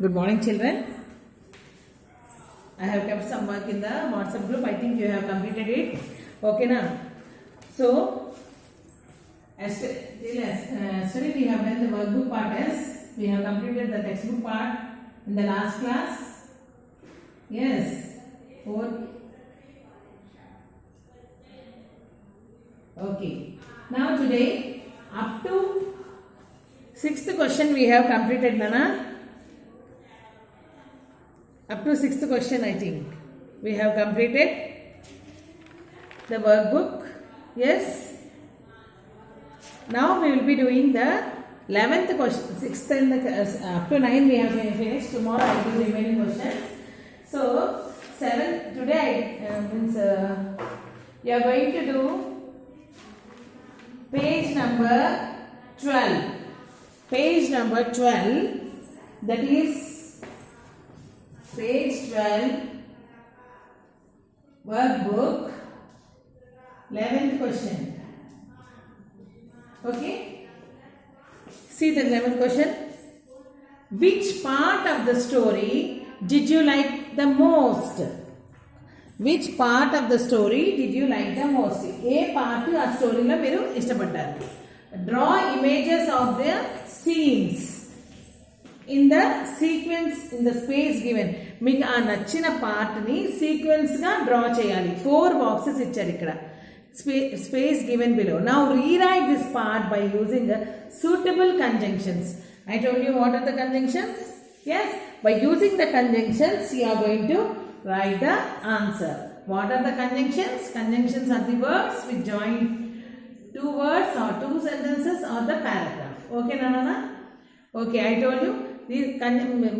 Good morning, children. I have kept some work in the WhatsApp group. I think you have completed it. Okay, now. So, yesterday we have done the workbook part as we have completed the textbook part in the last class. Yes. Okay. Now today, up to 6th question we have completed, Nana. Up to 6th question, I think we have completed the workbook. Yes. Now we will be doing the 11th question. 6th and up to 9 we have finished. Tomorrow I will do remaining questions. So 7 today you are going to do page number 12. Page number 12, that is page 12, workbook, 11th question. Okay? See the 11th question. Which part of the story did you like the most? Which part of the story did you like the most? A part of story lo meeru ishtapaddaru. Draw images of the scenes in the sequence in the space given. మీకు ఆ నచ్చిన పార్ట్ని సీక్వెన్స్గా draw చేయాలి. 4 boxes ఇచ్చారు ఇక్కడ. Space given below. Now rewrite this part by using the suitable conjunctions. I told you what are the conjunctions? Yes, by using the conjunctions you are going to write the answer. What are the conjunctions? Conjunctions are the words which join two words or two sentences or the paragraph. Okay, Nana? Okay, I told you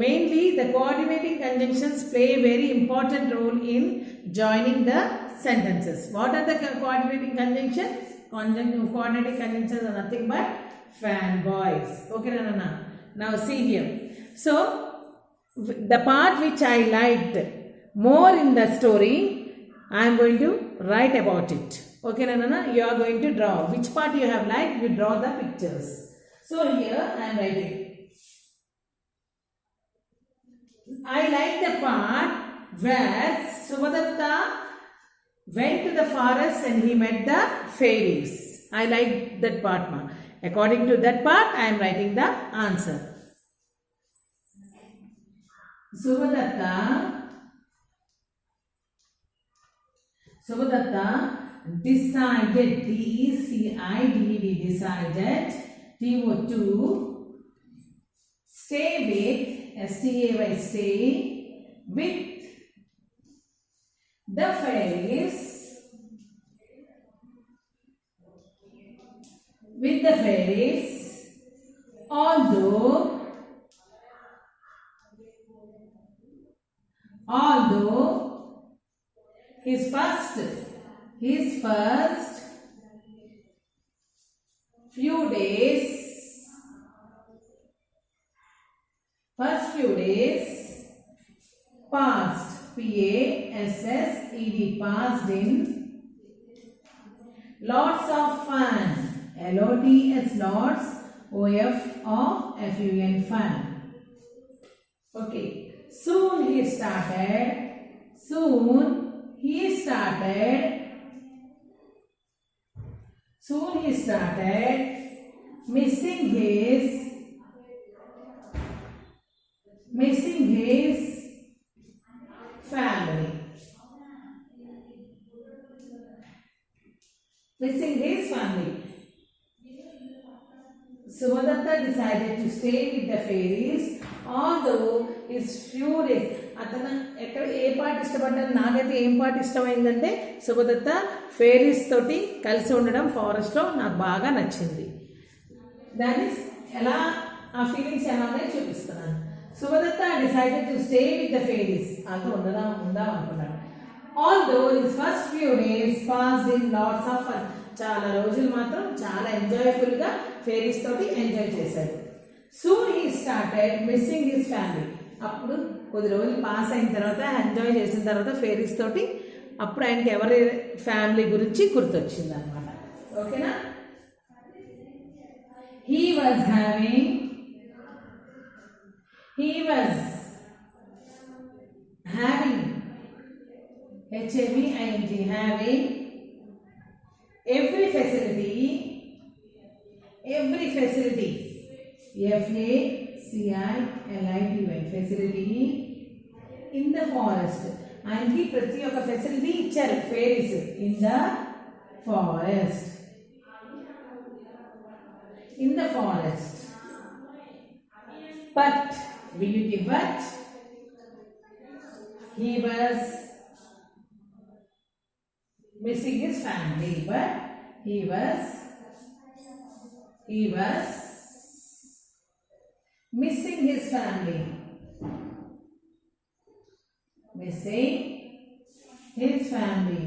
mainly the coordinating conjunctions play a very important role in joining the sentences. What are the coordinating conjunctions? Coordinating conjunctions are nothing but fanboys. Okay, Nana? Now see here. So the part which I liked more in the story, I am going to write about it. Okay, Nana? You are going to draw. Which part you have liked, you draw the pictures. So here I am writing. I like the part where Subhadatta went to the forest and he met the fairies. I like that part, ma. According to that part, I am writing the answer. Subhadatta decided, D-E-C-I-D-E-D, decided, T-O-2, stay with, S-T-A-Y, stay, with the fairies, although his first few days passed, P-A-S-S-E-D, passed in lots of fun, L-O-T-S, lots, O-F-F-U-N, fun. Okay, soon he started missing his family. Subhadatta decided to stay with the fairies, although his few days. అతను ఎక్కడ ఏ part ఇష్టపడ్డాను, నాకైతే ఏం part ఇష్టమైందంటే సుభదత్త ఫేరీస్ తోటి కలిసి ఉండడం ఫారెస్ట్లో నాకు బాగా నచ్చింది. దాట్ ఈస్ ఎలా ఆ ఫీలింగ్స్ ఎలా ఉన్నాయో చూపిస్తున్నాను. Subhadatta decided to stay with the fairies, వాళ్ళతో ఉందాం అనుకున్నాడు. Although his first few days passed in lots of fun, చాలా రోజులు మాత్రం చాలా ఎంజాయ్ఫుల్గా ఫేరీస్ తోటి ఎంజాయ్ చేశాడు. Soon he started missing his family, అప్పుడు కొద్ది రోజులు పాస్ అయిన తర్వాత ఎంజాయ్ చేసిన తర్వాత ఫేరీస్ తోటి అప్పుడు ఆయనకి ఎవరి ఫ్యామిలీ గురించి గుర్తొచ్చింది అనమాట. ఓకేనా? He was having He was having, having, having every facility, facility, facility in the forest. ఆయనకి ప్రతి ఒక్క ఫెసిలిటీ ఇచ్చారు fairies in the forest. In the forest. But will you give what? He was missing his family, but he was missing his family. Missing his family.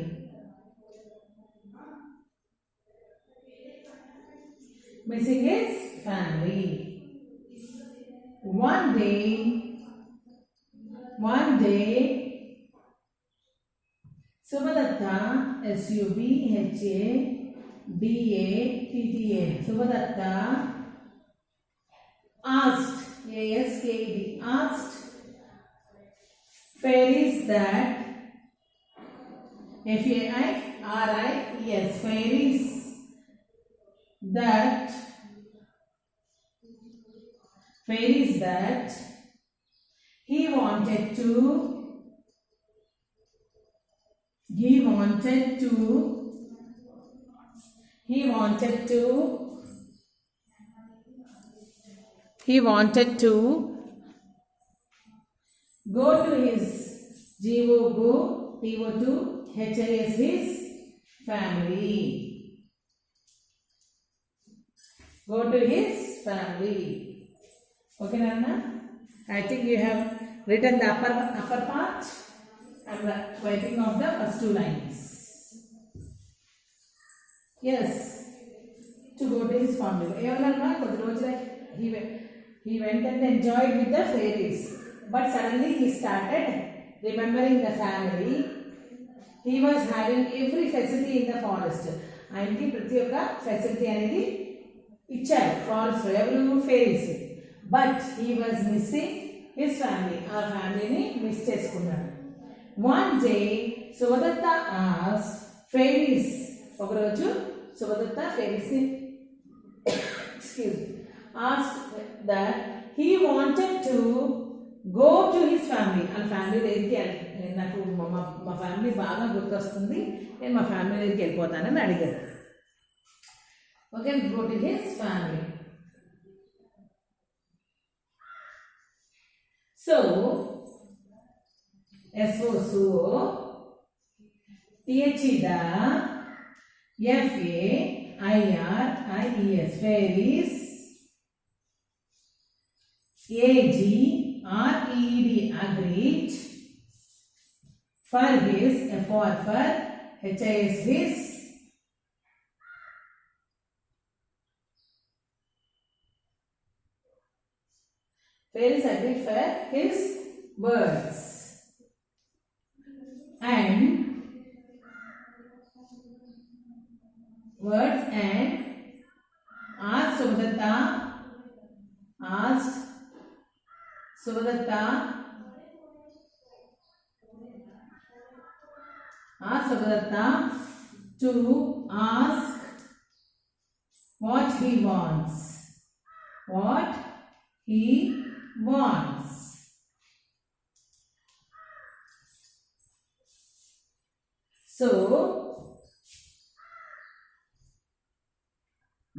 Missing his family. One day, Subhadatta, Subhadatta, Subhadatta asked, asked fairies that, F-A-I-R-I-E-S, fairies that he wanted to go to his T-O-2 his family. Go to his family. Okay, Nana? I think you have written the upper part. I am writing off the first two lines. Yes, to go to his family. He went and enjoyed with the fairies. But suddenly he started remembering the family. He was having every facility in the forest. ఆయనకి ప్రతి ఒక్క facility అనేది ఇచ్చారు forest లో ఎవరు fairies. But he was missing his family, ఆ ఫ్యామిలీని miss చేసుకున్నాడు. వన్ డే సుభదత్త ఆస్క్డ్ ఫెయిరీస్, ఒకరోజు సుభదత్త ఫెయిరీస్ ని asked that he wanted to go to his family. ఆ ఫ్యామిలీ దగ్గరికి నాకు మా ఫ్యామిలీ బాగా గుర్తొస్తుంది, నేను మా ఫ్యామిలీ దగ్గరికి వెళ్ళిపోతానని అడిగారు. Okay, go to his family. So T-H-E-D-A F-A-I-R-I-E-S fairies, A-G-R-E-E-D agreed for his H-I-S his fairies agreed for his words and asked Subhadatta to ask what he wants. So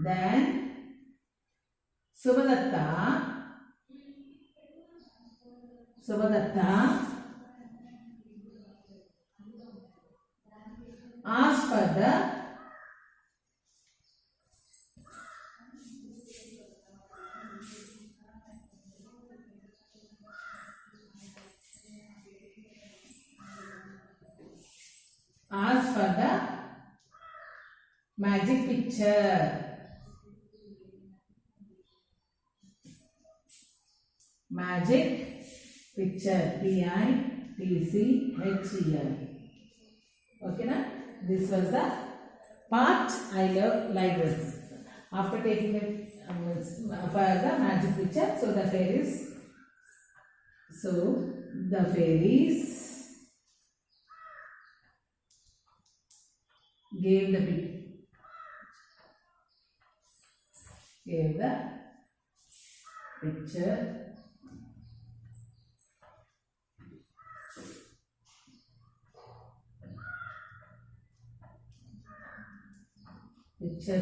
then Subhadatta asked for the magic picture. Magic picture, P-I-T-C-H-E-R. Okay, na? This was the part I love like this. After taking it for the magic picture, so the fairies So the fairies gave the picture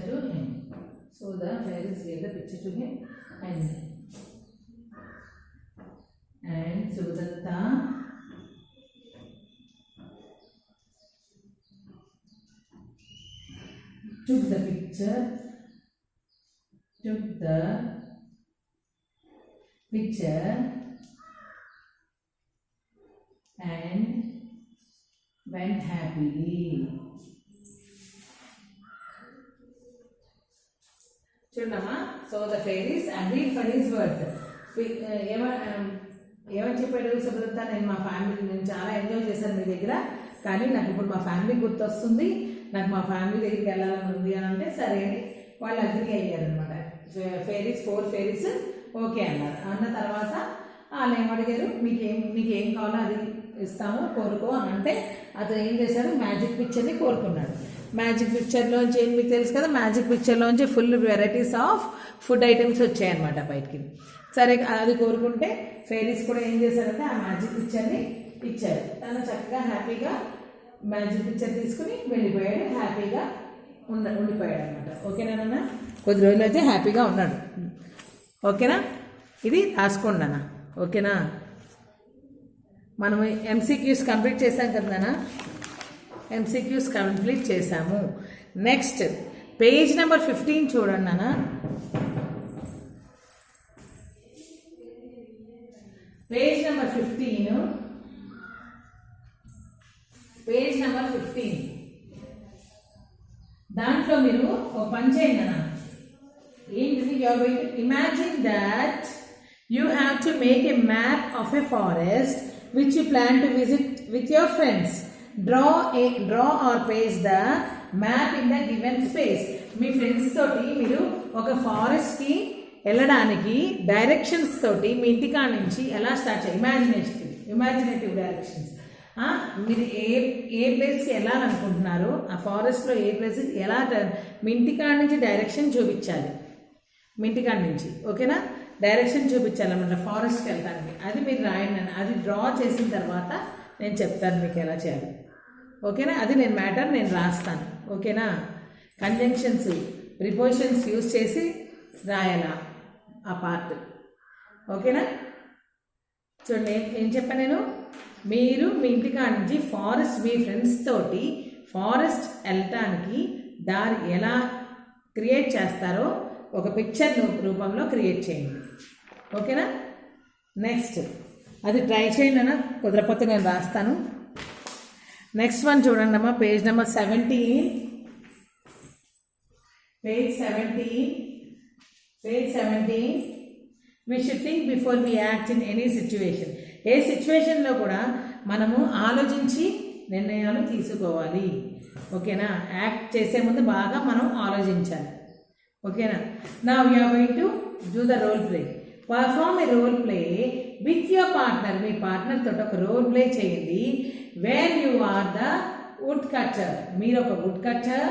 to him. So the fairies gave the picture to him, and Subhadatta took the picture and went happily. చూడమ్మా. So the fairies agreed for his words. ఏమని చెప్పాడు సుభద్రత, నేను చాలా enjoy చేశాను మీ దగ్గర, కానీ నాకు ఇప్పుడు మా ఫ్యామిలీ గుర్తొస్తుంది, నాకు మా ఫ్యామిలీ దగ్గరికి వెళ్ళాలని ఉంది అని అంటే సరే అని వాళ్ళు అగ్రీ అయ్యారనమాట. ఫెయిరీస్ 4 ఫెయిరీస్ ఓకే అన్నారు. అన్న తర్వాత వాళ్ళు ఏమడిగారు, నీకేం కావాలో అది ఇస్తాము కోరుకో అని అంటే అతను ఏం చేశాడు, మ్యాజిక్ పిక్చర్ని కోరుకున్నాడు. మ్యాజిక్ పిక్చర్లోంచి మీకు తెలుసు కదా, మ్యాజిక్ పిక్చర్లోంచి full varieties of food items వచ్చాయన్నమాట బయటికి. సరే అది కోరుకుంటే ఫెయిరీస్ కూడా ఏం చేశారంటే ఆ మ్యాజిక్ పిక్చర్ని ఇచ్చారు. తను చక్కగా హ్యాపీగా మ్యాజిక్ పిక్చర్ తీసుకుని వెళ్ళిపోయాడు, హ్యాపీగా ఉండిపోయాడు అనమాట. ఓకేనా నాన్న? కొద్ది రోజులు అయితే హ్యాపీగా ఉన్నాడు. ఓకేనా? ఇది రాసుకోండి అన్న. ఓకేనా? మనం ఎంసీక్యూస్ కంప్లీట్ చేసాం కదా నాన్న, ఎంసీక్యూస్ కంప్లీట్ చేసాము. నెక్స్ట్ పేజ్ నెంబర్ 15 చూడండి నాన్న. పేజ్ నెంబర్ 15 దాంట్లో మీరు ఒక పని చేయండి అన్న. ఏంటిది? Imagine that you have to make a map of a forest which you plan to visit with your friends. Draw or paste the map in the given space. మీ ఫ్రెండ్స్ తోటి మీరు ఒక ఫారెస్ట్కి వెళ్ళడానికి డైరెక్షన్స్ తోటి మీ ఇంటికాడ నుంచి ఎలా స్టార్ట్ చేయాలి, ఇమాజినేటివ్ డైరెక్షన్స్. మీరు ఏ ప్లేస్కి వెళ్ళాలనుకుంటున్నారో ఆ ఫారెస్ట్లో ఏ ప్లేస్కి ఎలా మీ ఇంటికాడ నుంచి డైరెక్షన్ చూపించాలి. మీ ఇంటికాడ నుంచి ఓకేనా డైరెక్షన్ చూపించాలన్నమాట ఫారెస్ట్కి వెళ్ళడానికి. అది మీరు రాయండి. అది డ్రా చేసిన తర్వాత నేను చెప్తాను మీకు ఎలా చేయాలి. ఓకేనా? అది నేను రాస్తాను. ఓకేనా? కంజంక్షన్స్ ప్రిపోజిషన్స్ యూజ్ చేసి రాయాలా ఆ పార్ట్. ఓకేనా? చూడండి ఏం చెప్పాను నేను. మీరు మీ ఇంటికాడ నుంచి మీ ఫ్రెండ్స్ తోటి ఫారెస్ట్ వెళ్ళటానికి దారి ఎలా క్రియేట్ చేస్తారో ఒక పిక్చర్ రూపంలో క్రియేట్ చేయండి. ఓకేనా? నెక్స్ట్ అది ట్రై చేయండి అన్న, కుదరపోతే నేను రాస్తాను. నెక్స్ట్ వన్ చూడండి అమ్మా, page number 17. Page 17. We should think before we act in any situation. ఏ సిచ్యువేషన్లో కూడా మనము ఆలోచించి నిర్ణయాలు తీసుకోవాలి. ఓకేనా? యాక్ట్ చేసే ముందు బాగా మనం ఆలోచించాలి. ఓకేనా? Now you are going to do the role play. Perform a role play with your partner. మీ పార్ట్నర్ తోటి ఒక రోల్ ప్లే చేయండి. Where you are the wood cutter. మీరు ఒక wood cutter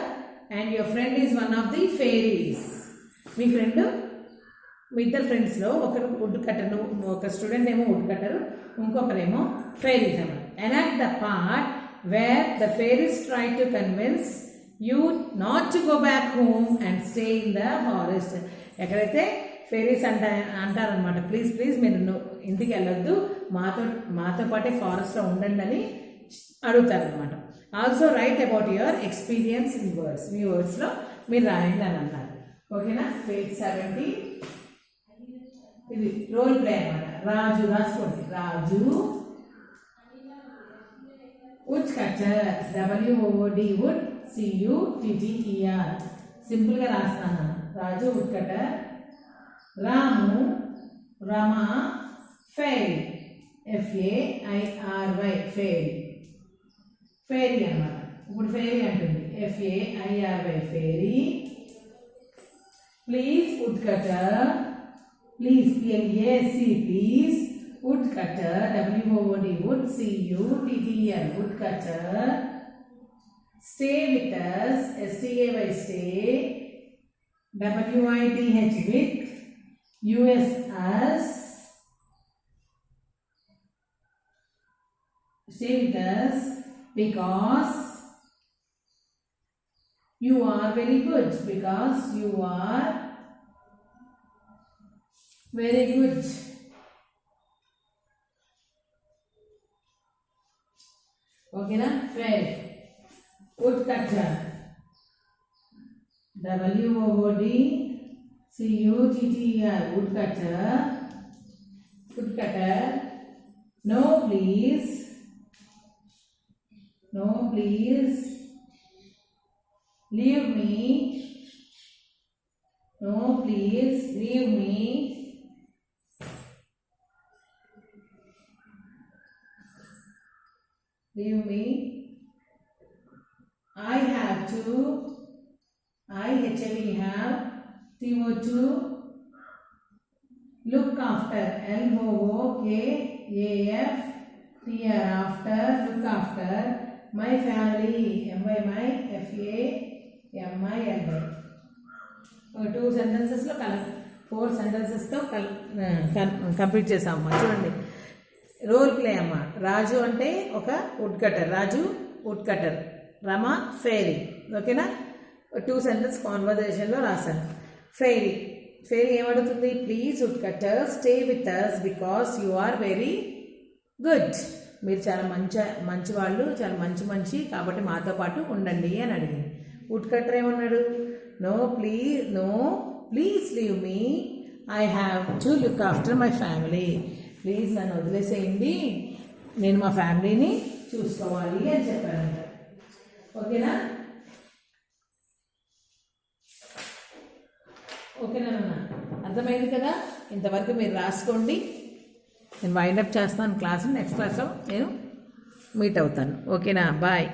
and your friend is one of the fairies. మీ ఇద్దరు ఫ్రెండ్స్లో ఒకరు వుడ్ కట్టర్, ఒక స్టూడెంట్ ఏమో వుడ్ కట్టరు, ఇంకొకరేమో ఫెయిరీస్ అన్నమాట. Enact the part where the fairies try to convince you not to go back home and stay in the forest. ఎక్కడైతే fairies అంటారనమాట, ప్లీజ్ మీరు ఇంటికి వెళ్ళొద్దు, మాతో పాటే ఫారెస్ట్లో ఉండండి అని అడుగుతారనమాట. Also write about your experience in words. మీ వర్డ్స్లో మీరు రాయండి అని అన్నారు. ఓకేనా? పేజ్ 70. ఇది రోల్ ప్లే అనమాట. రాజు రాసుకోండి. Raju wood cutter, WOOD wood CUTTER. సింపుల్గా రాస్తాను. Raju wood cutter. Rama fairy FAIRY fairy అనమాట. ఇప్పుడు ఫెయిరీ అంటుంది FAIRY fairy. Please wood cutter. Please PLAC please wood cutter. woodcutter, W-O-O-D, wood, C-U-T-T-E-R, woodcutter. Stay with us, S-T-A-Y, stay, W-I-T-H, with, U-S, us. Stay with us because you are very good. Because you are very good. Okay na? Fair. Woodcutter. W-O-O-D-C-U-T-T-E-R. Woodcutter. Woodcutter. No, please. No, please. Leave me. No, please. Leave me. Leave me. I have to. I-H-A-V have. T-O-2. Look after. L-O-O-K-A-F-T-R. After. Look after. My family. M-Y-My. F-A-M-I-L-Y. 2 sentences లో 4 sentences తో complete చేసామమ్మా. చూడండి, role play అమ్మ. రాజు అంటే ఒక wood cutter, Raju wood cutter, Rama fairy. ఓకేనా? 2 sentence కాన్వర్జేషన్లో రాశాను. Fairy ఏమడుగుతుంది? Please wood cutter stay with us because you are very good. మీరు చాలా మంచి వాళ్ళు, చాలా మంచి కాబట్టి మాతో పాటు ఉండండి అని అడిగింది. వుడ్ కటర్ ఏమన్నాడు? No please leave me, I have to look after my family. Please నన్ను వదిలేసేయండి, నేను మా ఫ్యామిలీని చూసుకోవాలి అని చెప్పారంట. ఓకేనా? ఓకేనా నాన్న? అర్థమైంది కదా? ఇంతవరకు మీరు రాసుకోండి. నేను వైండప్ చేస్తాను క్లాస్. నెక్స్ట్ క్లాస్లో నేను మీట్ అవుతాను. ఓకేనా? బాయ్.